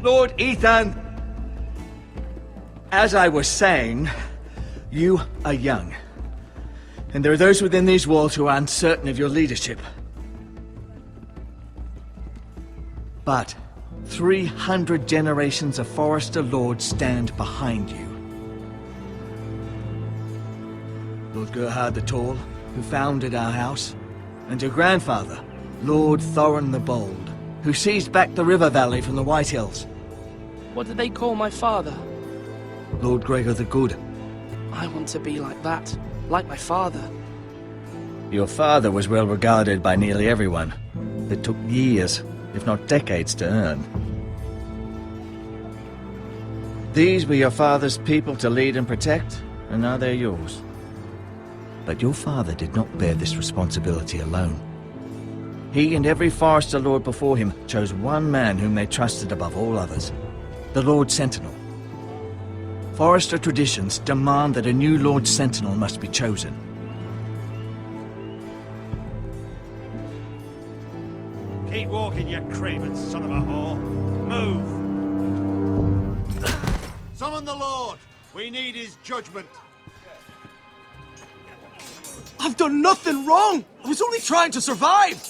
Lord Ethan! As I was saying, you are young. And there are those within these walls who are uncertain of your leadership. But 300 generations of Forester Lords stand behind you. Lord Gerhard the Tall, who founded our house, and your grandfather, Lord Thorin the Bold, who seized back the river valley from the White Hills. What did they call my father? Lord Gregor the Good. I want to be like that, like my father. Your father was well regarded by nearly everyone. It took years, if not decades, to earn. These were your father's people to lead and protect, and now they're yours. But your father did not bear this responsibility alone. He and every Forester Lord before him chose one man whom they trusted above all others, the Lord Sentinel. Forester traditions demand that a new Lord Sentinel must be chosen. Keep walking, you craven son of a whore. Move! Summon the Lord! We need his judgment. I've done nothing wrong! I was only trying to survive!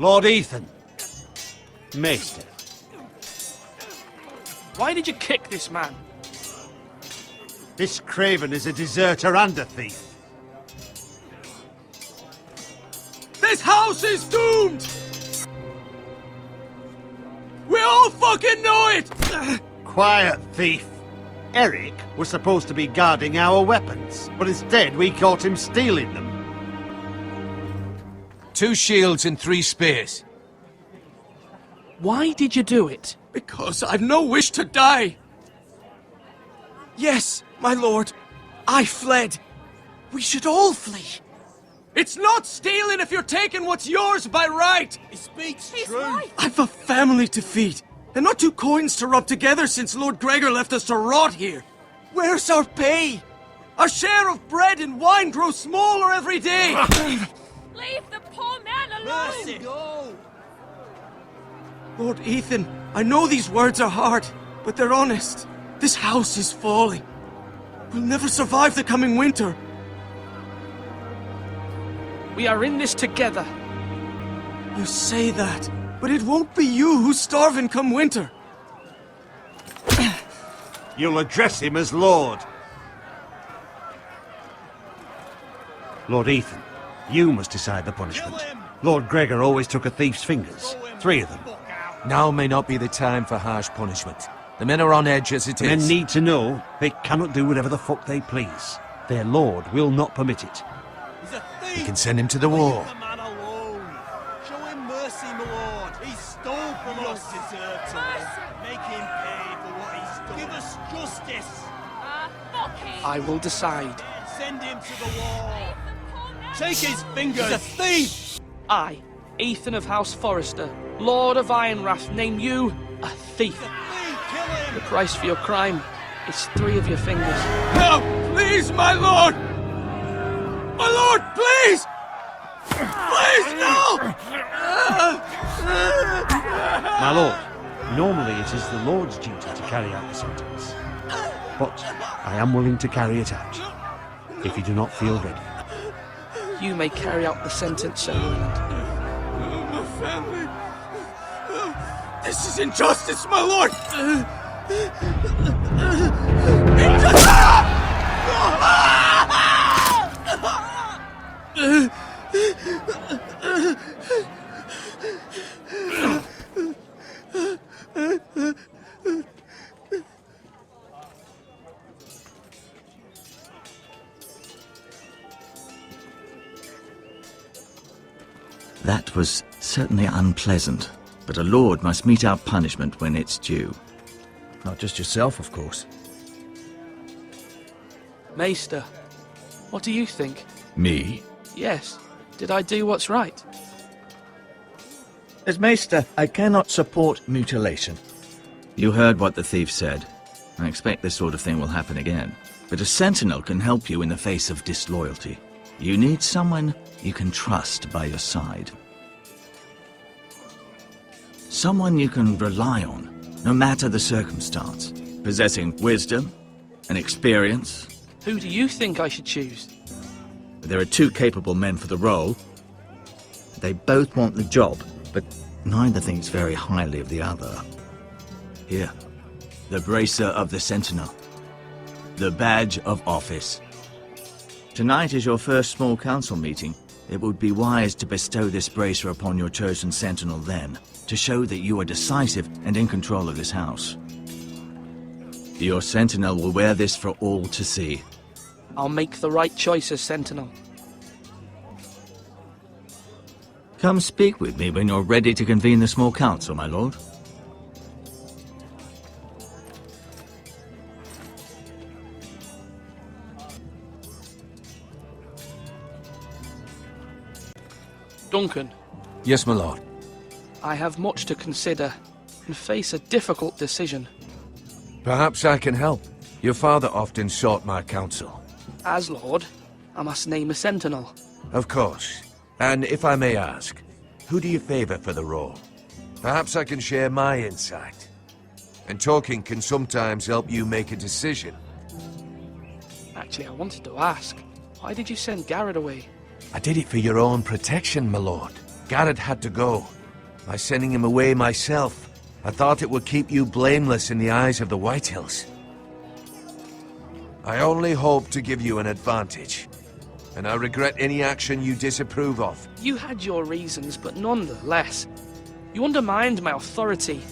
Lord Ethan. Maester. Why did you kick this man? This craven is a deserter and a thief. This house is doomed! We all fucking know it! Quiet, thief. Eric was supposed to be guarding our weapons, but instead we caught him stealing them. 2 shields and 3 spears. Why did you do it? Because I've no wish to die. Yes, my lord, I fled. We should all flee. It's not stealing if you're taking what's yours by right. He speaks true. I've a family to feed, and not 2 coins to rub together since Lord Gregor left us to rot here. Where's our pay? Our share of bread and wine grows smaller every day. Leave the poor man alone! Mercy. Go. Lord Ethan, I know these words are hard, but they're honest. This house is falling. We'll never survive the coming winter. We are in this together. You say that, but it won't be you who's starving come winter. You'll address him as Lord. Lord Ethan, you must decide the punishment. Lord Gregor always took a thief's fingers. 3 of them. Now may not be the time for harsh punishment. The men are on edge as it is. Men need to know they cannot do whatever the fuck they please. Their lord will not permit it. He's a thief! We can send him to the war. Leave the man alone! Show him mercy, my lord! He stole from us! Deserve to make him pay for what he's done. Give us justice! Fuck him! I will decide. Send him to the wall! Leave the poor man Take his fingers! He's a thief! I, Ethan of House Forester, Lord of Ironrath, name you a thief. Kill him! The price for your crime is 3 of your fingers. No, please, my lord! My lord, please! Please, no! My lord, normally it is the Lord's duty to carry out the sentence. But I am willing to carry it out, if you do not feel ready. You may carry out the sentence, Sir Roland. My family... This is injustice, my lord! That was certainly unpleasant, but a lord must mete out punishment when it's due. Not just yourself, of course. Maester, what do you think? Me? Yes. Did I do what's right? As Maester, I cannot support mutilation. You heard what the thief said. I expect this sort of thing will happen again. But a sentinel can help you in the face of disloyalty. You need someone you can trust by your side. Someone you can rely on, no matter the circumstance. Possessing wisdom and experience. Who do you think I should choose? There are two capable men for the role. They both want the job, but neither thinks very highly of the other. Here, the bracer of the Sentinel. The badge of office. Tonight is your first small council meeting. It would be wise to bestow this bracer upon your chosen Sentinel then, to show that you are decisive and in control of this house. Your Sentinel will wear this for all to see. I'll make the right choice as Sentinel. Come speak with me when you're ready to convene the small council, my lord. Duncan, Yes, my lord. I have much to consider and face a difficult decision. Perhaps I can help. Your father often sought my counsel. As Lord, I must name a Sentinel. Of course. And if I may ask, who do you favor for the role? Perhaps I can share my insight. And talking can sometimes help you make a decision. Actually, I wanted to ask, why did you send Garrett away? I did it for your own protection, my lord. Garrett had to go. By sending him away myself, I thought it would keep you blameless in the eyes of the Whitehills. I only hope to give you an advantage, and I regret any action you disapprove of. You had your reasons, but nonetheless, you undermined my authority.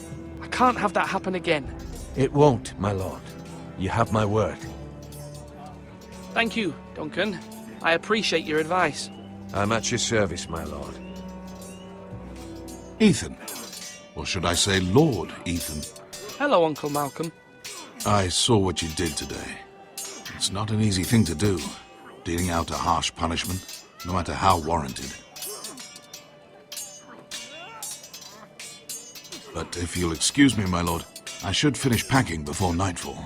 I can't have that happen again. It won't, my lord. You have my word. Thank you, Duncan. I appreciate your advice. I'm at your service, my lord. Ethan. Or should I say Lord Ethan? Hello, Uncle Malcolm. I saw what you did today. It's not an easy thing to do, dealing out a harsh punishment, no matter how warranted. But if you'll excuse me, my lord, I should finish packing before nightfall.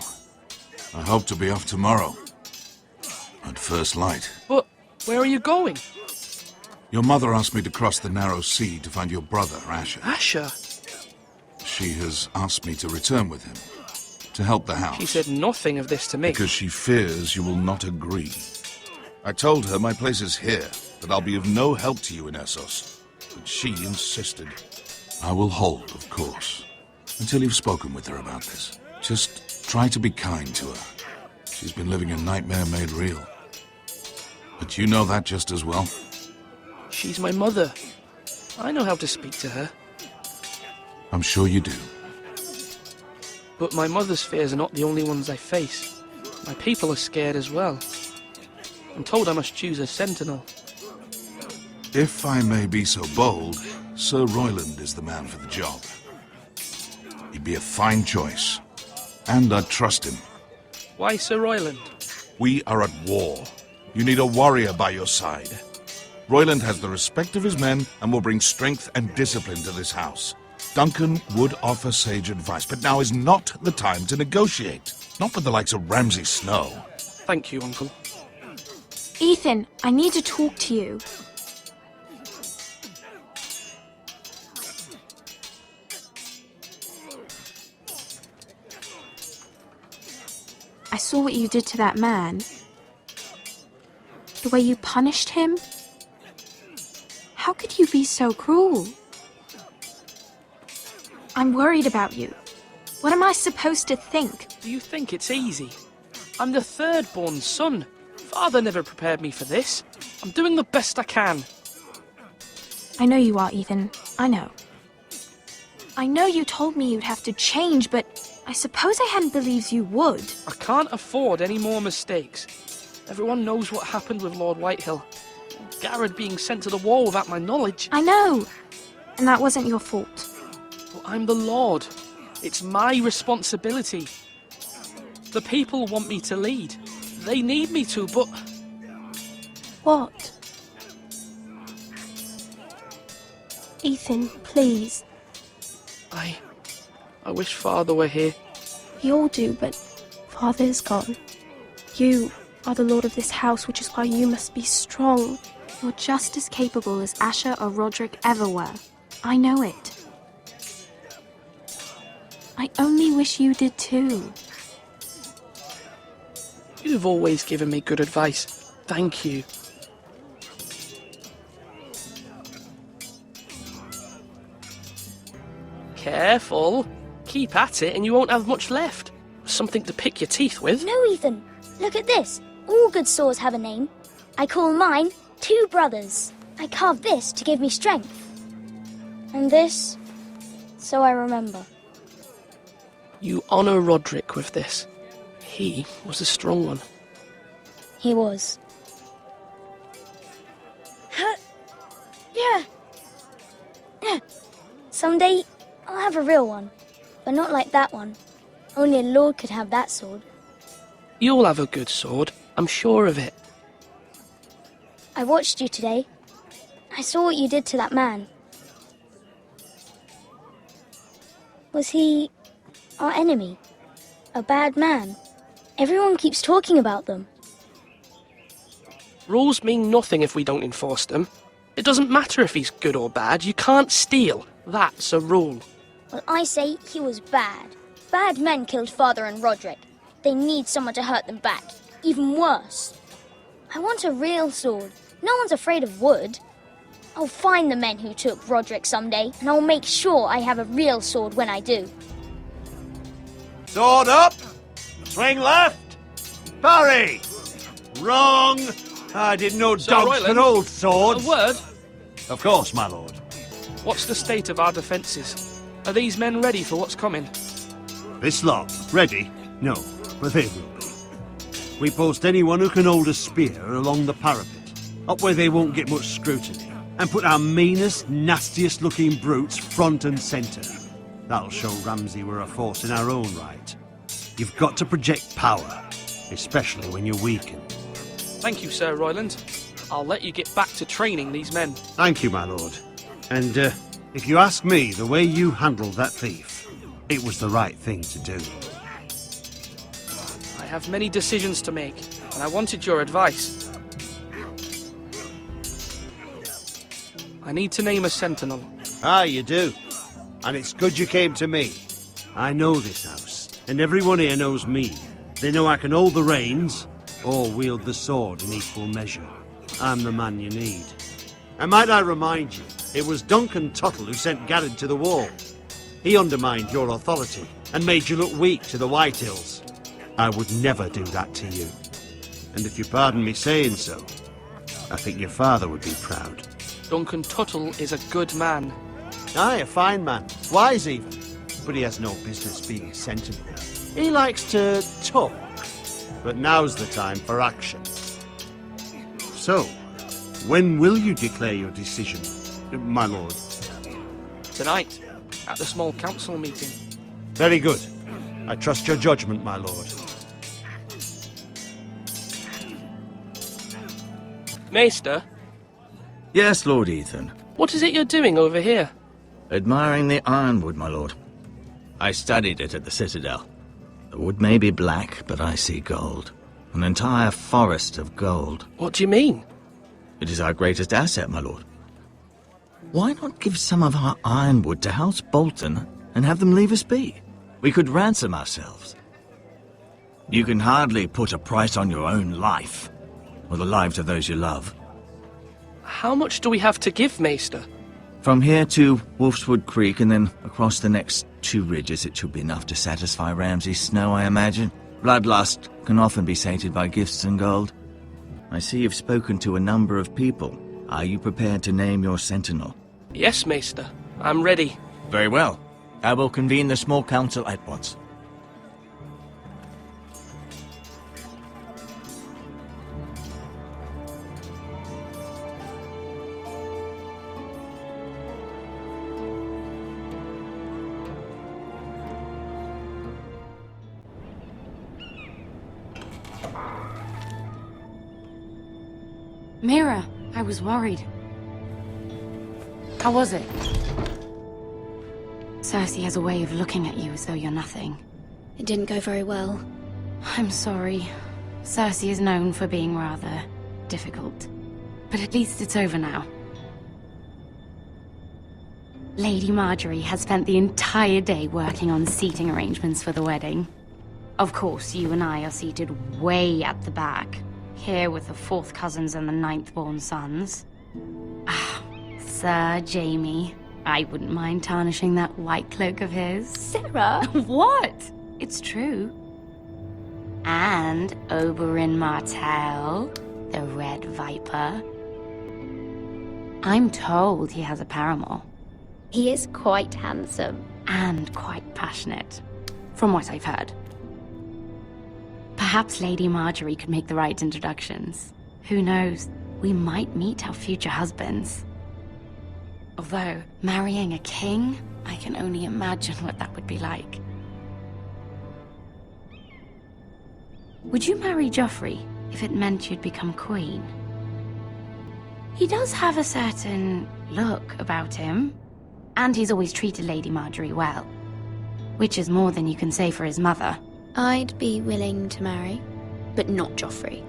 I hope to be off tomorrow. At first light. But where are you going? Your mother asked me to cross the narrow sea to find your brother, Asher. Asher? She has asked me to return with him, to help the house. She said nothing of this to me. Because she fears you will not agree. I told her my place is here, that I'll be of no help to you in Essos. But she insisted. I will hold, of course, until you've spoken with her about this. Just try to be kind to her. She's been living a nightmare made real. But you know that just as well. She's my mother. I know how to speak to her. I'm sure you do. But my mother's fears are not the only ones I face. My people are scared as well. I'm told I must choose a sentinel. If I may be so bold, Sir Royland is the man for the job. He'd be a fine choice. And I'd trust him. Why Sir Royland? We are at war. You need a warrior by your side. Royland has the respect of his men and will bring strength and discipline to this house. Duncan would offer sage advice, but now is not the time to negotiate. Not with the likes of Ramsay Snow. Thank you, Uncle. Ethan, I need to talk to you. I saw what you did to that man. The way you punished him. How could you be so cruel? I'm worried about you. What am I supposed to think? Do you think it's easy? I'm the third-born son. Father never prepared me for this. I'm doing the best I can. I know you are, Ethan. I know. I know you told me you'd have to change, but I suppose I hadn't believed you would. I can't afford any more mistakes. Everyone knows what happened with Lord Whitehill. Garrett being sent to the war without my knowledge. I know. And that wasn't your fault. But I'm the Lord. It's my responsibility. The people want me to lead. They need me to, but... What? Ethan, please. I wish Father were here. We all do, but Father's gone. You are the lord of this house, which is why you must be strong. You're just as capable as Asher or Roderick ever were. I know it. I only wish you did too. You've always given me good advice. Thank you. Careful. Keep at it and you won't have much left. Something to pick your teeth with. No, Ethan. Look at this. All good swords have a name. I call mine Two Brothers. I carved this to give me strength. And this, so I remember. You honour Roderick with this. He was a strong one. He was. Yeah. Someday, I'll have a real one. But not like that one. Only a lord could have that sword. You'll have a good sword. I'm sure of it. I watched you today. I saw what you did to that man. Was he our enemy? A bad man? Everyone keeps talking about them. Rules mean nothing if we don't enforce them. It doesn't matter if he's good or bad. You can't steal. That's a rule. Well, I say he was bad. Bad men killed Father and Roderick. They need someone to hurt them back. Even worse. I want a real sword. No one's afraid of wood. I'll find the men who took Roderick someday, and I'll make sure I have a real sword when I do. Sword up! Swing left! Parry! Wrong! I didn't know Sir dogs Royland, could hold swords. A word? Of course, my lord. What's the state of our defences? Are these men ready for what's coming? This lot, ready? No, but they will be. We post anyone who can hold a spear along the parapet, up where they won't get much scrutiny, and put our meanest, nastiest looking brutes front and centre. That'll show Ramsay we're a force in our own right. You've got to project power, especially when you're weakened. Thank you, Sir Royland. I'll let you get back to training these men. Thank you, my lord. And if you ask me, the way you handled that thief, it was the right thing to do. I have many decisions to make, and I wanted your advice. I need to name a sentinel. Ah, you do. And it's good you came to me. I know this house, and everyone here knows me. They know I can hold the reins, or wield the sword in equal measure. I'm the man you need. And might I remind you, it was Duncan Tuttle who sent Garrett to the wall. He undermined your authority, and made you look weak to the Whitehills. I would never do that to you. And if you pardon me saying so, I think your father would be proud. Duncan Tuttle is a good man. Aye, a fine man. Wise even. But he has no business being sentinel. He likes to talk. But now's the time for action. So, when will you declare your decision, my lord? Tonight, at the small council meeting. Very good. I trust your judgment, my lord. Maester, Yes, Lord Ethan. what is it you're doing over here? Admiring the ironwood, my lord. I studied it at the Citadel. The wood may be black, but I see gold. An entire forest of gold. What do you mean? It is our greatest asset, my lord. Why not give some of our ironwood to House Bolton and have them leave us be? We could ransom ourselves. You can hardly put a price on your own life, or the lives of those you love. How much do we have to give, Maester? From here to Wolfswood Creek and then across the next 2 ridges, it should be enough to satisfy Ramsay Snow, I imagine. Bloodlust can often be sated by gifts and gold. I see you've spoken to a number of people. Are you prepared to name your sentinel? Yes, Maester. I'm ready. Very well. I will convene the small council at once. Mira, I was worried. How was it? Cersei has a way of looking at you as though you're nothing. It didn't go very well. I'm sorry. Cersei is known for being rather difficult. But at least it's over now. Lady Marjorie has spent the entire day working on seating arrangements for the wedding. Of course, you and I are seated way at the back, here with the 4th cousins and the 9th-born sons. Ah, Sir Jamie. I wouldn't mind tarnishing that white cloak of his. Sarah! What? It's true. And Oberyn Martell, the Red Viper. I'm told he has a paramour. He is quite handsome. And quite passionate, from what I've heard. Perhaps Lady Marjorie could make the right introductions. Who knows? We might meet our future husbands. Although, marrying a king, I can only imagine what that would be like. Would you marry Joffrey if it meant you'd become queen? He does have a certain look about him, and he's always treated Lady Marjorie well, which is more than you can say for his mother. I'd be willing to marry, but not Joffrey.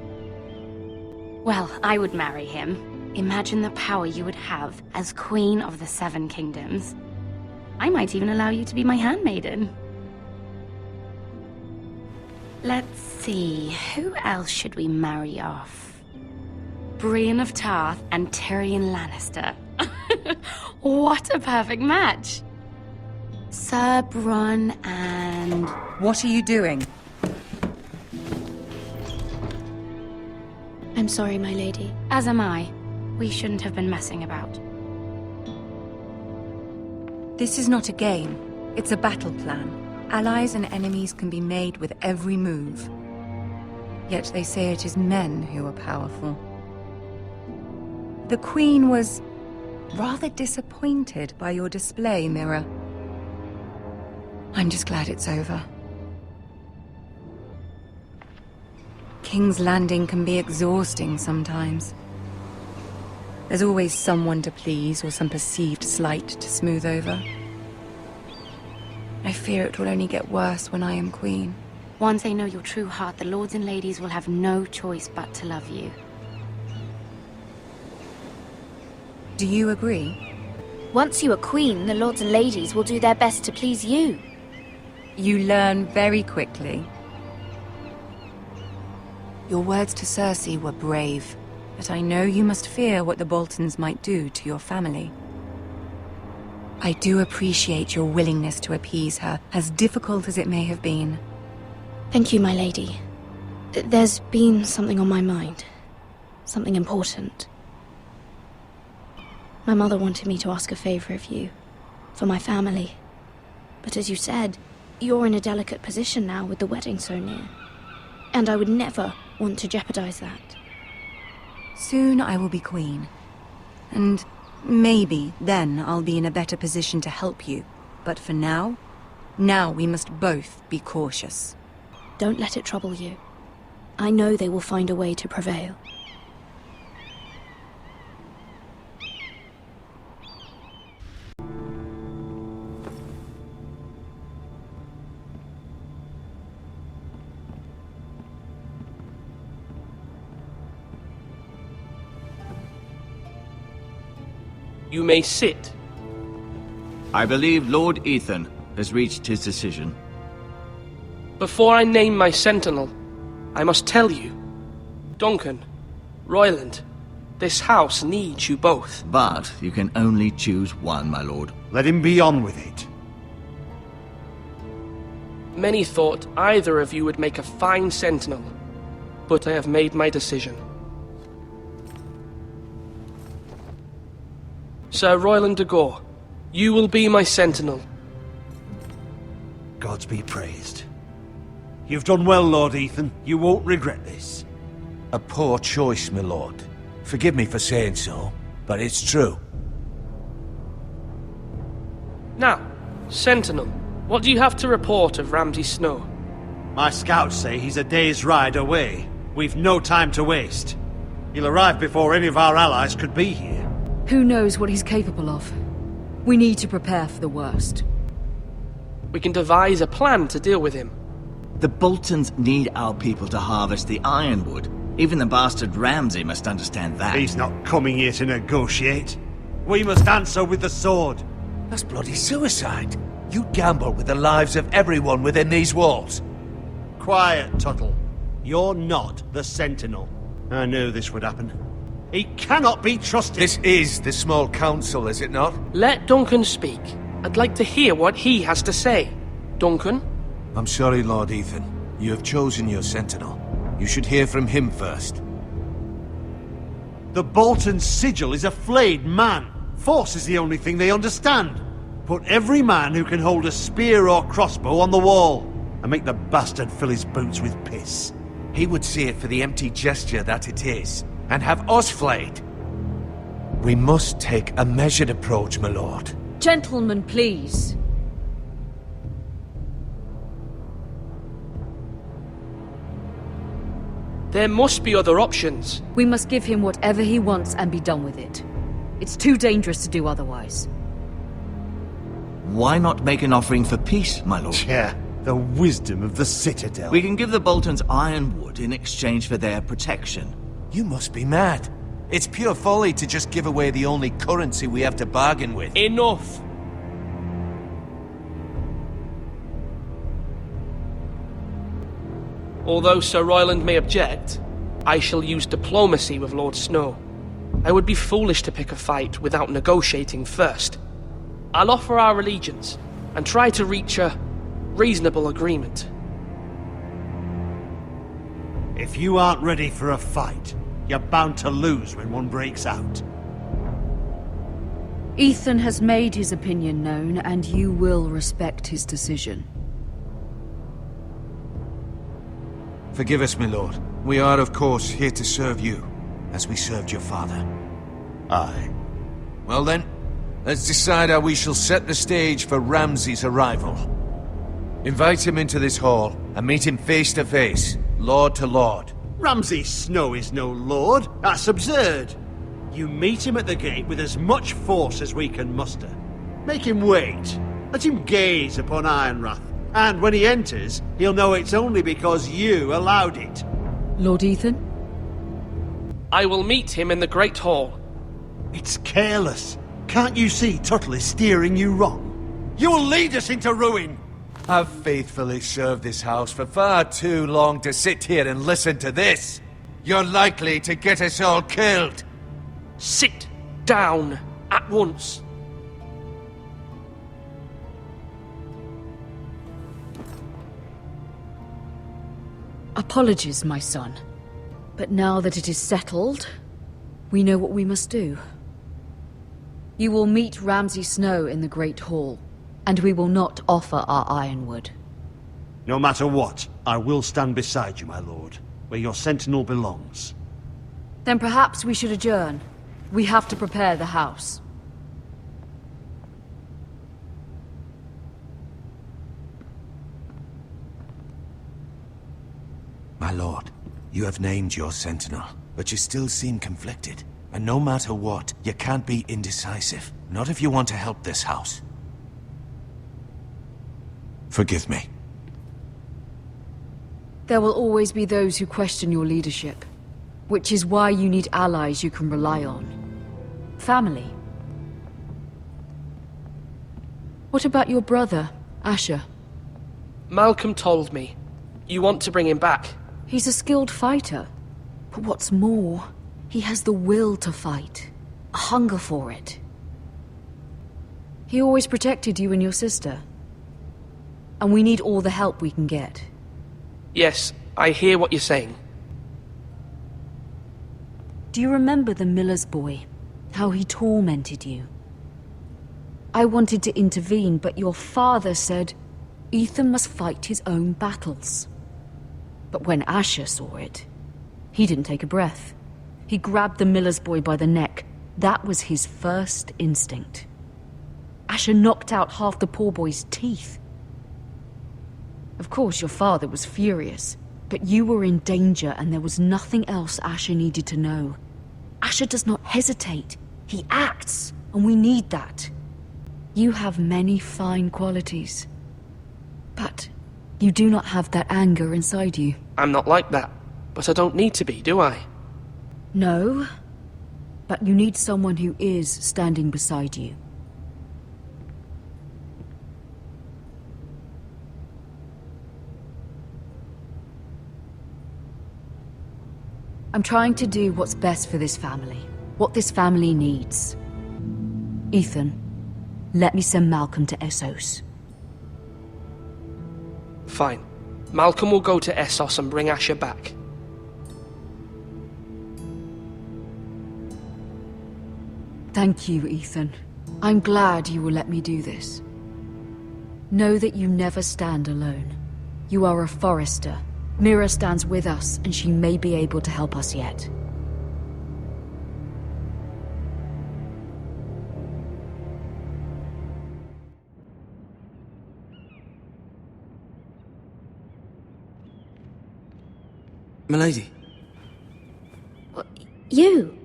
Well, I would marry him. Imagine the power you would have as Queen of the 7 Kingdoms. I might even allow you to be my handmaiden. Let's see, who else should we marry off? Brienne of Tarth and Tyrion Lannister. What a perfect match! Sir Bronn and... What are you doing? I'm sorry, my lady. As am I. We shouldn't have been messing about. This is not a game. It's a battle plan. Allies and enemies can be made with every move. Yet they say it is men who are powerful. The Queen was rather disappointed by your display, Mira. I'm just glad it's over. King's Landing can be exhausting sometimes. There's always someone to please or some perceived slight to smooth over. I fear it will only get worse when I am queen. Once they know your true heart, the lords and ladies will have no choice but to love you. Do you agree? Once you are queen, the lords and ladies will do their best to please you. You learn very quickly. Your words to Cersei were brave, but I know you must fear what the Boltons might do to your family. I do appreciate your willingness to appease her, as difficult as it may have been. Thank you, my lady. There's been something on my mind. Something important. My mother wanted me to ask a favor of you, for my family. But as you said, you're in a delicate position now with the wedding so near. And I would never want to jeopardize that. Soon I will be queen. And maybe then I'll be in a better position to help you. But for now we must both be cautious. Don't let it trouble you. I know they will find a way to prevail. You may sit. I believe Lord Ethan has reached his decision. Before I name my sentinel, I must tell you, Duncan, Royland, this house needs you both. But you can only choose one, my lord. Let him be on with it. Many thought either of you would make a fine sentinel, but I have made my decision. Sir Royland de Gore, you will be my sentinel. Gods be praised. You've done well, Lord Ethan. You won't regret this. A poor choice, my lord. Forgive me for saying so, but it's true. Now, sentinel, what do you have to report of Ramsay Snow? My scouts say he's a day's ride away. We've no time to waste. He'll arrive before any of our allies could be here. Who knows what he's capable of? We need to prepare for the worst. We can devise a plan to deal with him. The Boltons need our people to harvest the ironwood. Even the bastard Ramsay must understand that. He's not coming here to negotiate. We must answer with the sword. That's bloody suicide. You gamble with the lives of everyone within these walls. Quiet, Tuttle. You're not the Sentinel. I knew this would happen. He cannot be trusted. This is the small council, is it not? Let Duncan speak. I'd like to hear what he has to say. Duncan? I'm sorry, Lord Ethan. You have chosen your Sentinel. You should hear from him first. The Bolton sigil is a flayed man. Force is the only thing they understand. Put every man who can hold a spear or crossbow on the wall, and make the bastard fill his boots with piss. He would see it for the empty gesture that it is, and have us flayed. We must take a measured approach, my lord. Gentlemen, please. There must be other options. We must give him whatever he wants and be done with it. It's too dangerous to do otherwise. Why not make an offering for peace, my lord? Yeah, the wisdom of the Citadel. We can give the Boltons ironwood in exchange for their protection. You must be mad. It's pure folly to just give away the only currency we have to bargain with. Enough! Although Sir Royland may object, I shall use diplomacy with Lord Snow. I would be foolish to pick a fight without negotiating first. I'll offer our allegiance, and try to reach a reasonable agreement. If you aren't ready for a fight, you're bound to lose when one breaks out. Ethan has made his opinion known, and you will respect his decision. Forgive us, my lord. We are, of course, here to serve you, as we served your father. Aye. Well then, let's decide how we shall set the stage for Ramsay's arrival. Invite him into this hall, and meet him face to face, lord to lord. Ramsay Snow is no lord. That's absurd. You meet him at the gate with as much force as we can muster. Make him wait. Let him gaze upon Ironrath. And when he enters, he'll know it's only because you allowed it. Lord Ethan? I will meet him in the Great Hall. It's careless. Can't you see Tuttle is steering you wrong? You'll lead us into ruin! I've faithfully served this house for far too long to sit here and listen to this. You're likely to get us all killed. Sit down at once. Apologies, my son. But now that it is settled, we know what we must do. You will meet Ramsay Snow in the Great Hall, and we will not offer our ironwood. No matter what, I will stand beside you, my lord, where your sentinel belongs. Then perhaps we should adjourn. We have to prepare the house. My lord, you have named your sentinel, but you still seem conflicted. And no matter what, you can't be indecisive. Not if you want to help this house. Forgive me. There will always be those who question your leadership, which is why you need allies you can rely on. Family. What about your brother, Asher? Malcolm told me. You want to bring him back. He's a skilled fighter. But what's more, he has the will to fight. A hunger for it. He always protected you and your sister. And we need all the help we can get. Yes, I hear what you're saying. Do you remember the miller's boy? How he tormented you? I wanted to intervene, but your father said Ethan must fight his own battles. But when Asher saw it, he didn't take a breath. He grabbed the miller's boy by the neck. That was his first instinct. Asher knocked out half the poor boy's teeth. Of course, your father was furious, but you were in danger and there was nothing else Asher needed to know. Asher does not hesitate. He acts, and we need that. You have many fine qualities, but you do not have that anger inside you. I'm not like that, but I don't need to be, do I? No, but you need someone who is standing beside you. I'm trying to do what's best for this family. What this family needs. Ethan, let me send Malcolm to Essos. Fine. Malcolm will go to Essos and bring Asher back. Thank you, Ethan. I'm glad you will let me do this. Know that you never stand alone. You are a Forrester. Mira stands with us, and she may be able to help us yet. Milady. You?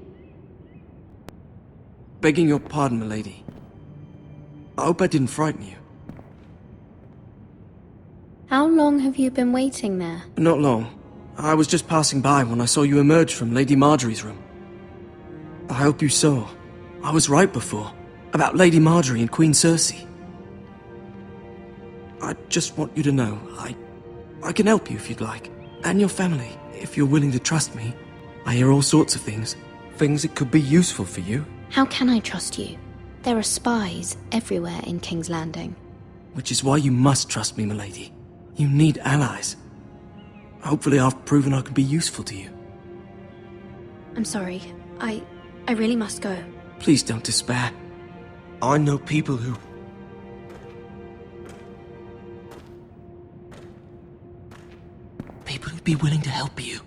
Begging your pardon, milady. I hope I didn't frighten you. How long have you been waiting there? Not long. I was just passing by when I saw you emerge from Lady Marjorie's room. I hope you saw. I was right before. About Lady Marjorie and Queen Cersei. I just want you to know, I can help you if you'd like. And your family, if you're willing to trust me. I hear all sorts of things. Things that could be useful for you. How can I trust you? There are spies everywhere in King's Landing. Which is why you must trust me, milady. You need allies. Hopefully I've proven I can be useful to you. I'm sorry. I really must go. Please don't despair. I know people who... People who'd be willing to help you.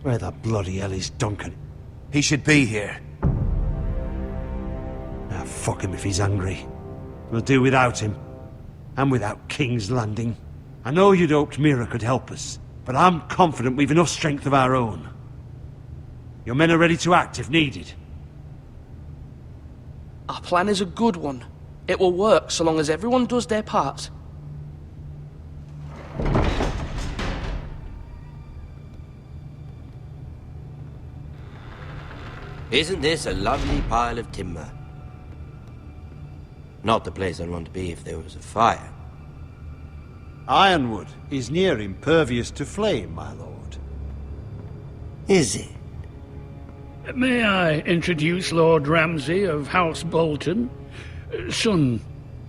Where the bloody hell is Duncan? He should be here. Ah, fuck him if he's hungry. We'll do without him. And without King's Landing. I know you'd hoped Mira could help us, but I'm confident we've enough strength of our own. Your men are ready to act if needed. Our plan is a good one. It will work so long as everyone does their part. Isn't this a lovely pile of timber? Not the place I'd want to be if there was a fire. Ironwood is near impervious to flame, my lord. Is it? May I introduce Lord Ramsay of House Bolton, son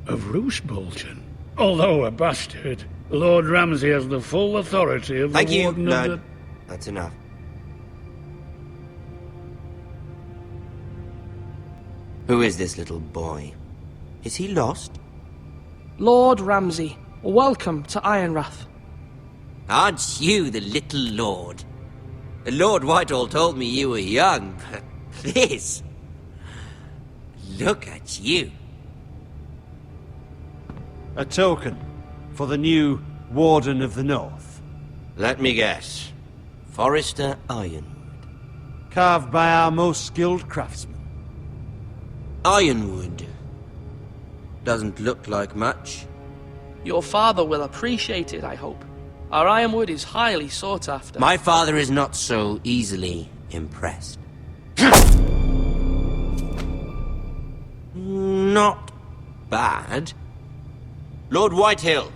of Roose Bolton? Although a bastard, Lord Ramsay has the full authority of Thank the you, Warden Lord. of the... That's enough. Who is this little boy? Is he lost? Lord Ramsay, welcome to Ironrath. Aren't you the little lord? Lord Whitehall told me you were young, but this... Look at you. A token for the new Warden of the North. Let me guess. Forrester Ironwood. Carved by our most skilled craftsmen. Ironwood. Doesn't look like much. Your father will appreciate it, I hope. Our ironwood is highly sought after. My father is not so easily impressed. Not bad. Lord Whitehill,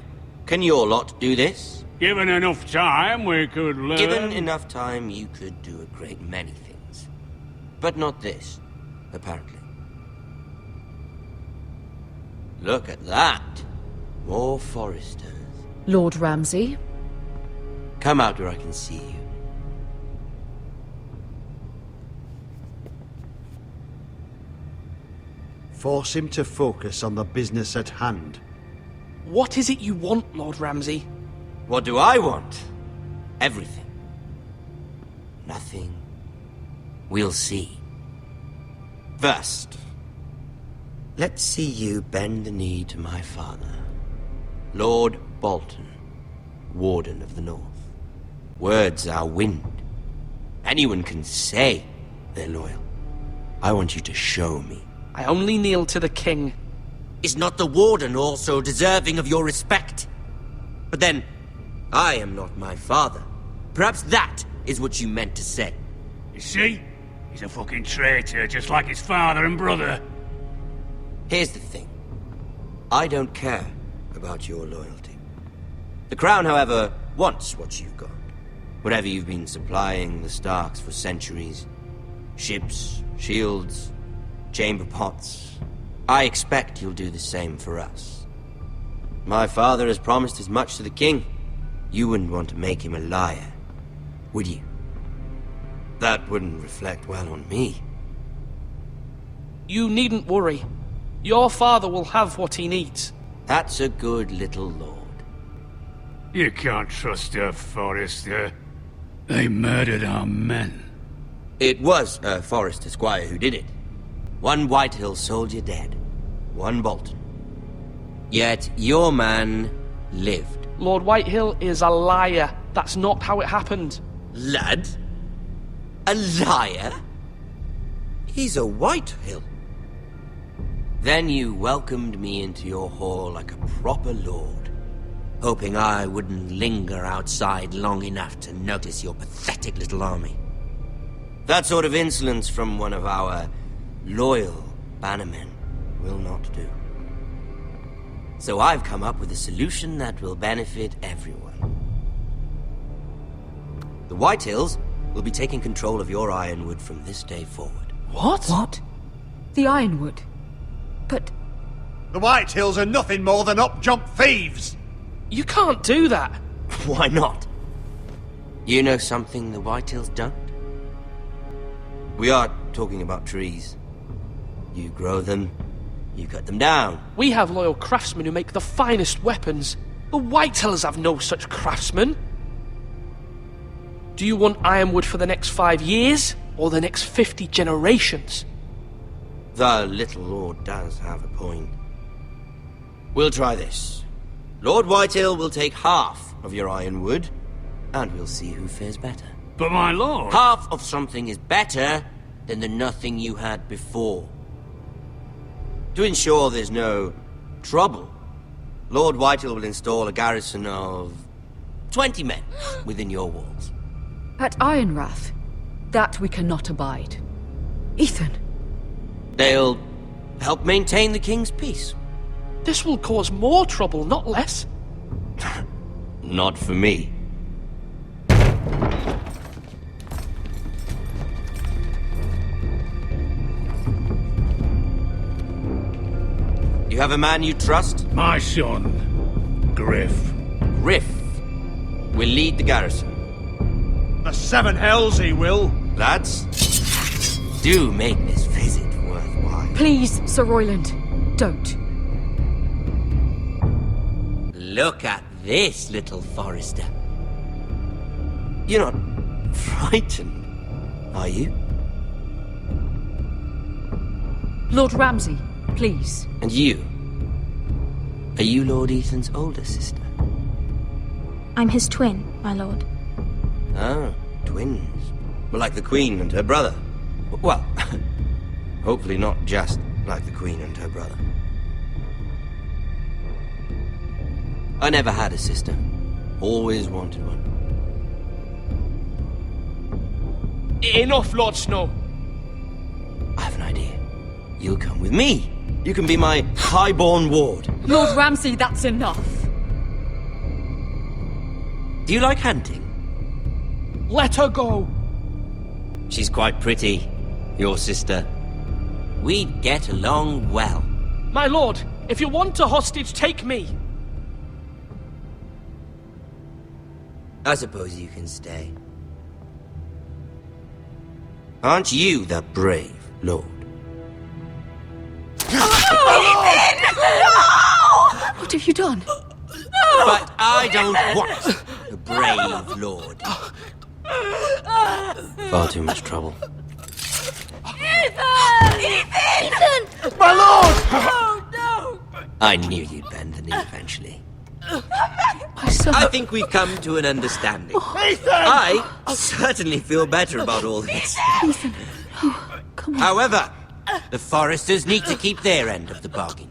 can your lot do this? Given enough time, we could learn... Given enough time, you could do a great many things. But not this, apparently. Look at that. More Forresters. Lord Ramsay? Come out where I can see you. Force him to focus on the business at hand. What is it you want, Lord Ramsay? What do I want? Everything. Nothing. We'll see. First, let's see you bend the knee to my father, Lord Bolton, Warden of the North. Words are wind. Anyone can say they're loyal. I want you to show me. I only kneel to the king. Is not the warden also deserving of your respect? But then, I am not my father. Perhaps that is what you meant to say. You see? He's a fucking traitor, just like his father and brother. Here's the thing. I don't care about your loyalty. The Crown, however, wants what you've got. Whatever you've been supplying the Starks for centuries. Ships, shields, chamber pots. I expect you'll do the same for us. My father has promised as much to the king. You wouldn't want to make him a liar, would you? That wouldn't reflect well on me. You needn't worry. Your father will have what he needs. That's a good little lord. You can't trust her, Forrester. They murdered our men. It was a Forrester squire who did it. One Whitehill soldier dead. One Bolton. Yet your man lived. Lord Whitehill is a liar. That's not how it happened. Lad? A liar? He's a Whitehill. Then you welcomed me into your hall like a proper lord, hoping I wouldn't linger outside long enough to notice your pathetic little army. That sort of insolence from one of our loyal bannermen will not do. So I've come up with a solution that will benefit everyone. The Whitehills will be taking control of your Ironwood from this day forward. What? What? The Ironwood? But... The Whitehills are nothing more than up-jump thieves! You can't do that. Why not? You know something the Whitehills don't? We are talking about trees. You grow them, you cut them down. We have loyal craftsmen who make the finest weapons. The Whitehills have no such craftsmen. Do you want Ironwood for the next 5 years, or the next 50 generations? The little lord does have a point. We'll try this. Lord Whitehill will take half of your Ironwood, and we'll see who fares better. But my lord... Half of something is better than the nothing you had before. To ensure there's no trouble, Lord Whitehill will install a garrison of 20 men within your walls. At Ironrath, that we cannot abide. Ethan! They'll help maintain the king's peace. This will cause more trouble, not less. Not for me. You have a man you trust? My son, Griff. Griff will lead the garrison. The seven hells he will. Lads, do make this visit worthwhile. Please, Sir Royland, don't. Look at this, little Forrester. You're not frightened, are you? Lord Ramsay, please. And you? Are you Lord Ethan's older sister? I'm his twin, my lord. Ah, twins. Well, like the Queen and her brother. Well, hopefully not just like the Queen and her brother. I never had a sister. Always wanted one. Enough, Lord Snow. I have an idea. You'll come with me. You can be my highborn ward. Lord Ramsay, that's enough. Do you like hunting? Let her go. She's quite pretty, your sister. We'd get along well. My lord, if you want a hostage, take me. I suppose you can stay. Aren't you the brave lord? What have you done? But I don't want a brave lord. Far too much trouble. Ethan! Ethan! My lord! Oh, no! I knew you'd bend the knee eventually. My son... I think we've come to an understanding. Ethan! I certainly feel better about all this. Ethan, oh, come on. However, The Foresters need to keep their end of the bargain.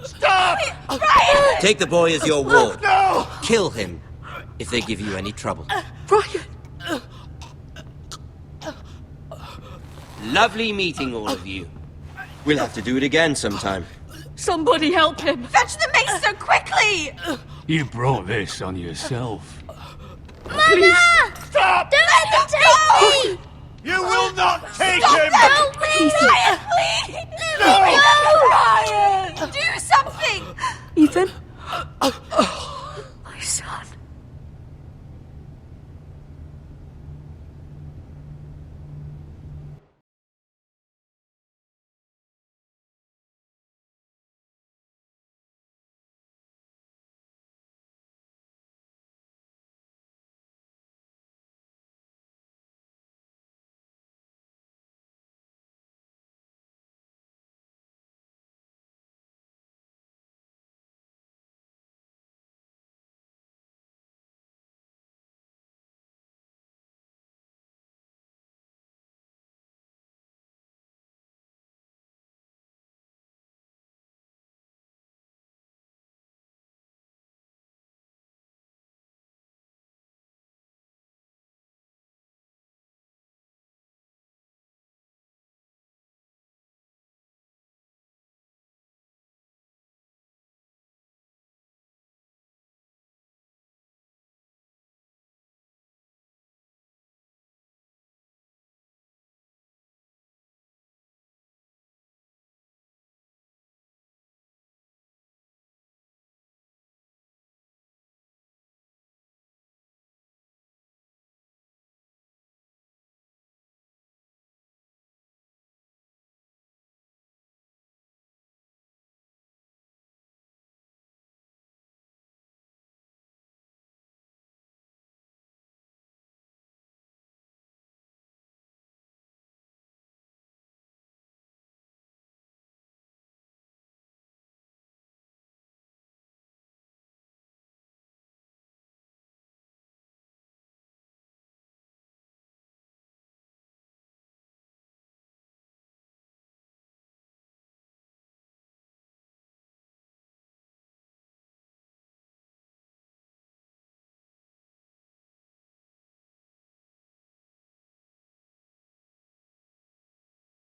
Stop! Brian! Take the boy as your ward. No! Kill him if they give you any trouble. Brian! Lovely meeting all of you. We'll have to do it again sometime. Somebody help him! Fetch the maester quickly! You brought this on yourself. Mama! Stop! Don't let them take me! You will not take Stop! him! Help me! Brian, please! No! Brian! Do something! Ethan?